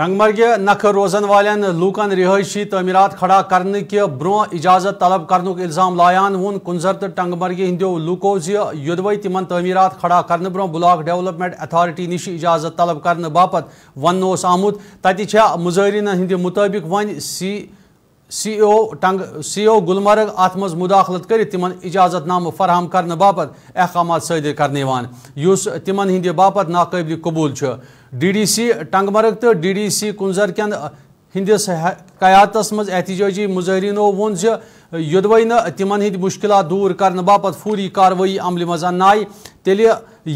टंगमर्ग नख रोजन वालन लूकन रिहायशी तमीरात खड़ा करने के ब्रो इजाजत तलब करने इल्जाम लायान वोन कुंजर तो टंगमर्ग हिंदो लूको युदवे तिमन तमीरात खड़ा करने ब्रो ब्लॉक डेवलपमेंट अथॉरिटी निश इजाजत तलब करने बापत वन आमुत तति मुजाहरीन हिंद मुताबिक वन सीओ गुलमर्ग अत मज मुदाखलत कर तिमन इजाजतनाम फराहम करने बापत अहकाम सदर करने युस तिमन हिंद बापत नाकाबिल कबूल DDC टंगमर्ग तो DDC कुंजर कन हिंदिस कयातस मज एहतजाजी मुजाहरीनो वोन युदवे तिमन हिंद मुश्किलात दूर करने बापत फौरी कार्रवाई अमल मज अन्नाय तेल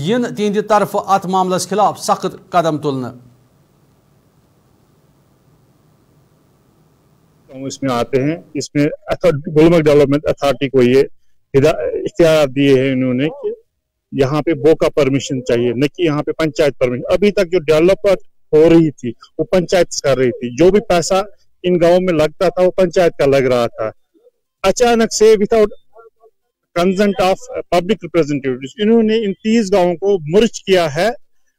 यिन तिहंद तरफ अत मामलस खिलाफ सख्त कदम तुलने। इसमें आते हैं, इसमें गुलमर्ग डेवलपमेंट अथॉरिटी को ये इख्तियार दिए हैं इन्होंने कि यहाँ पे बो का परमिशन चाहिए, न कि यहाँ पे पंचायत परमिशन। अभी तक जो डेवलपमेंट हो रही थी वो पंचायत कर रही थी, जो भी पैसा इन गांवों में लगता था वो पंचायत का लग रहा था। अचानक से without consent of public representatives इन्होंने इन 30 गांवों को मर्ज किया है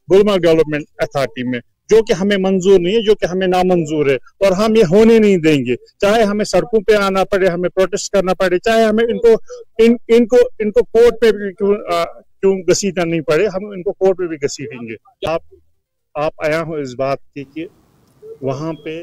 गुलमर्ग डेवलपमेंट अथॉरिटी में, जो कि हमें मंजूर नहीं है, जो कि हमें नामंजूर है और हम ये होने नहीं देंगे। चाहे हमें सड़कों पे आना पड़े, हमें प्रोटेस्ट करना पड़े, चाहे हमें इनको कोर्ट पे भी क्यों घसीटना नहीं पड़े, हम इनको कोर्ट पे भी घसीटेंगे। आप आया हो इस बात की कि वहां पे